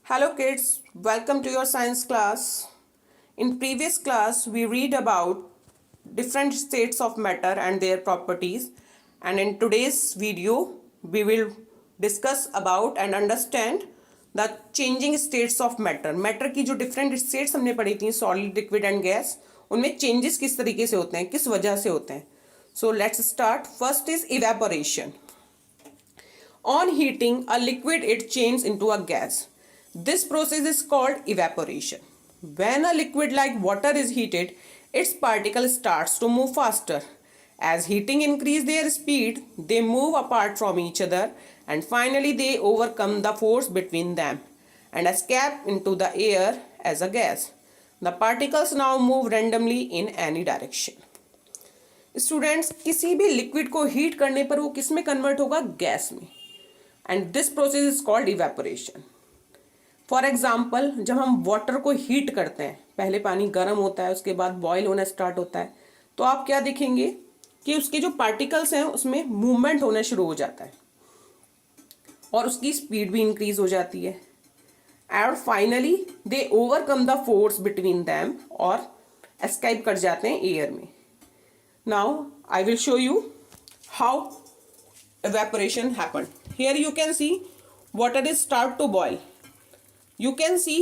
Hello kids, welcome to your science class. In previous class we read about different states of matter and their properties, and in today's video we will discuss about and understand the changing states of matter. Matter की जो different states हमने पढ़ी थी solid, liquid and gas, उनमें changes किस तरीके से होते हैं, किस वजह से होते हैं. So let's start. First is evaporation. On heating a liquid, it changes into a gas. This process is called evaporation. When a liquid like water is heated, its particles starts to move faster. As heating increase their speed, they move apart from each other and finally they overcome the force between them and escape into the air as a gas. The particles now move randomly in any direction. Students, किसी भी liquid को heat करने पर वो किस में convert होगा? Gas में. And this process is called evaporation. For example, जब हम वाटर को हीट करते हैं, पहले पानी गर्म होता है, उसके बाद बॉयल होना स्टार्ट होता है, तो आप क्या देखेंगे कि उसके जो पार्टिकल्स हैं उसमें मूवमेंट होना शुरू हो जाता है और उसकी स्पीड भी इंक्रीज हो जाती है. And finally they overcome the force between them और एस्केप कर जाते हैं एयर में. Now I will show you how evaporation happened. Here you can see water is start to boil. You can see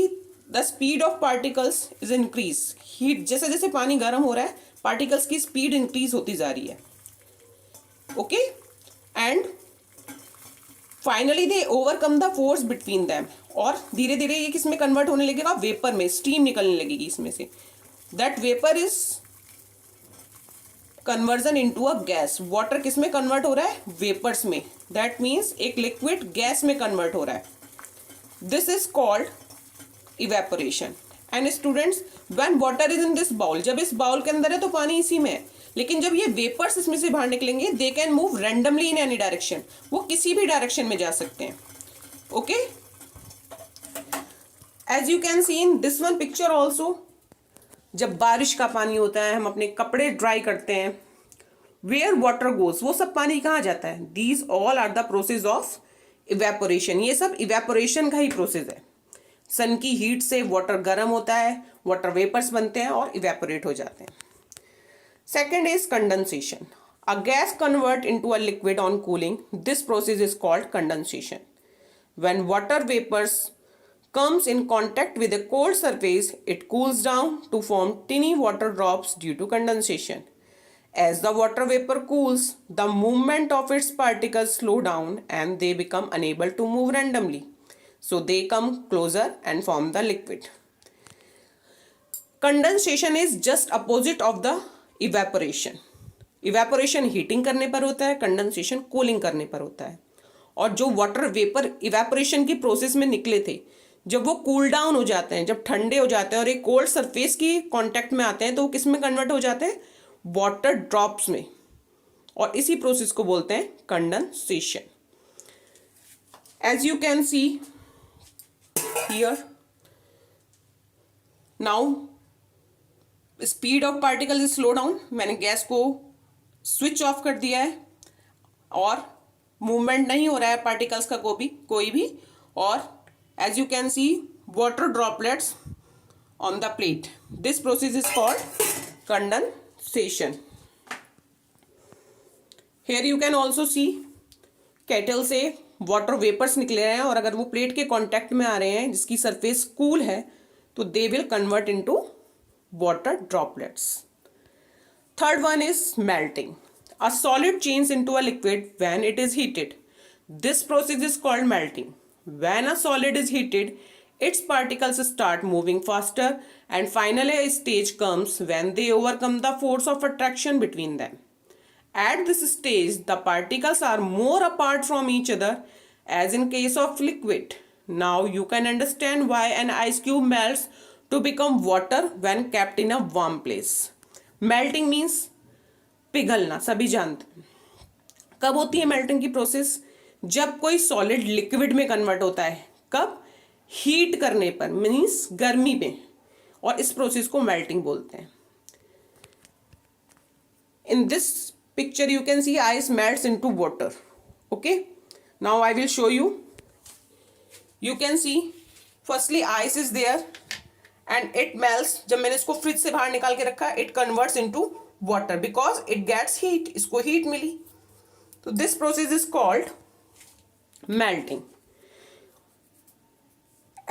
the speed of particles is increase. Heat जैसे जैसे पानी गर्म हो रहा है, particles की speed increase होती जा रही है. Okay, and finally they overcome the force between them. और धीरे धीरे ये किस में कन्वर्ट होने लगेगा? वेपर में. स्टीम निकलने लगेगी इसमें से. That vapor is conversion into a gas. Water किस में कन्वर्ट हो रहा है? वेपर्स में. दैट मीन्स एक लिक्विड गैस में कन्वर्ट हो रहा है. This is called evaporation. And students, when water is in this bowl, जब इस बाउल के अंदर है तो पानी इसी में है, लेकिन जब ये वेपर्स इसमें से बाहर निकलेंगे, they can move randomly in any direction. वो किसी भी डायरेक्शन में जा सकते हैं. Okay, as you can see in this one picture also, जब बारिश का पानी होता है, हम अपने कपड़े ड्राई करते हैं, वेयर वाटर गोज, वो सब पानी कहाँ जाता है? These all are the process of evaporation. ये सब इवेपोरेशन का ही प्रोसेस है. सन की हीट से वाटर गर्म होता है, वाटर वेपर्स बनते हैं और इवेपोरेट हो जाते हैं. Second is condensation. A gas convert into a liquid on cooling. This process is called condensation. When water vapours comes in contact with a cold surface, it cools down to form tiny water drops due to condensation. As the water vapor cools, the movement of its particles slow down and they become unable to move randomly. So they come closer and form the liquid. Condensation is just opposite of the evaporation. Evaporation heating करने पर होता है, condensation cooling करने पर होता है. और जो वाटर वेपर इवेपोरेशन की प्रोसेस में निकले थे, जब वो कूल डाउन हो जाते हैं, जब ठंडे हो जाते हैं और एक कोल्ड सरफेस की कांटेक्ट में आते हैं, तो वो किस में कन्वर्ट हो जाते हैं? वाटर ड्रॉप्स में. और इसी प्रोसेस को बोलते हैं condensation. As you can see here, now speed of particle is slow down. मैंने गैस को स्विच ऑफ कर दिया है और मूवमेंट नहीं हो रहा है पार्टिकल्स का कोई भी. और as you can see, water droplets on the plate. This process is called condensation. Here you can also see kettle से water vapors निकले हैं और अगर वो प्लेट के कांटेक्ट में आ रहे हैं जिसकी सरफेस कूल है, तो they will convert into water droplets. Third one is melting. A solid changes into a liquid when it is heated. This process is called melting. When a solid is heated, its particles start moving faster and finally a stage comes when they overcome the force of attraction between them. At this stage, the particles are more apart from each other as in case of liquid. Now you can understand why an ice cube melts to become water when kept in a warm place. Melting means पिघलना, सभी जानते हैं. कब होती है melting की process? जब कोई सॉलिड लिक्विड में कन्वर्ट होता है. कब? हीट करने पर, मीन्स गर्मी में. और इस प्रोसेस को मेल्टिंग बोलते हैं. In this picture you can see ice melts into water. Okay, now I will show you. You can see firstly ice is there and it melts. जब मैंने इसको फ्रिज से बाहर निकाल के रखा, it converts into water because it gets heat. इसको heat मिली. तो this process is called melting.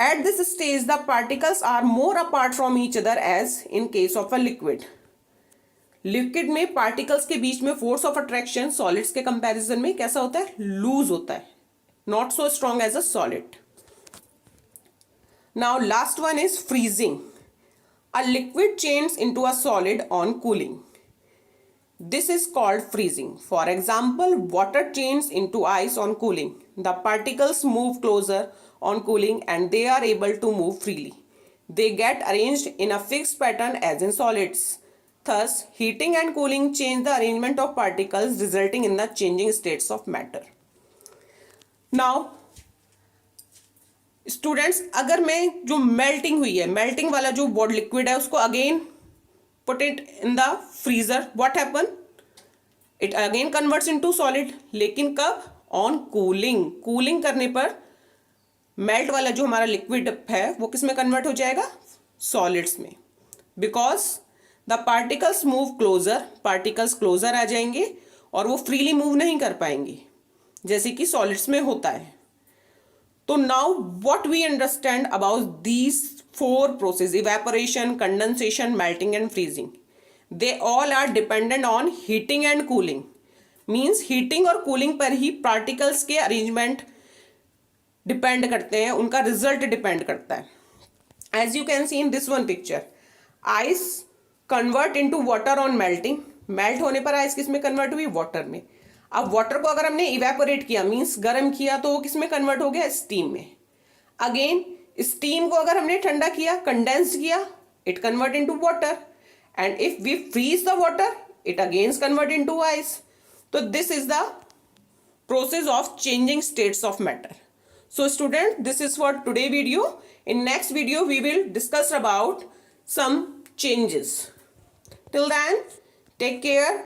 At this stage, the particles are more apart from each other as in case of a liquid. Liquid में particles के बीच में force of attraction solids के comparison में कैसा होता है? लूज होता है. Not so strong as a solid. Now last one is freezing. A liquid change into a solid on cooling. This is called freezing. For example, water changes into ice on cooling. The particles move closer on cooling and they are able to move freely. They get arranged in a fixed pattern as in solids. Thus, heating and cooling change the arrangement of particles resulting in the changing states of matter. Now, students, अगर मैं जो melting हुई है, melting वाला जो liquid है उसको again put it in the freezer, what happen? It again converts into solid. लेकिन कब? On cooling. Cooling करने पर मेल्ट वाला जो हमारा लिक्विड है वो किस में कन्वर्ट हो जाएगा? सॉलिड्स में. Because the particles move closer. Particles closer आ जाएंगे और वो फ्रीली मूव नहीं कर पाएंगे जैसे कि सॉलिड्स में होता है. तो now what we understand about these 4 processes: evaporation, condensation, melting and freezing. They all are dependent on heating and cooling. Means heating और cooling पर ही particles के arrangement depend करते हैं, उनका result depend करता है. As you can see in this one picture, ice convert into water on melting. Melt होने पर ice किस में convert हुई? Water में. अब water को अगर हमने evaporate किया means गर्म किया तो वो किस में convert हो गया? Steam में. Again स्टीम को अगर हमने ठंडा किया, कंडेंस किया, it convert into water. And if we freeze the water, it again convert into ice. तो this is the process of changing states of matter. So student, this is for today video. In next video we will discuss about some changes. Till then, take care.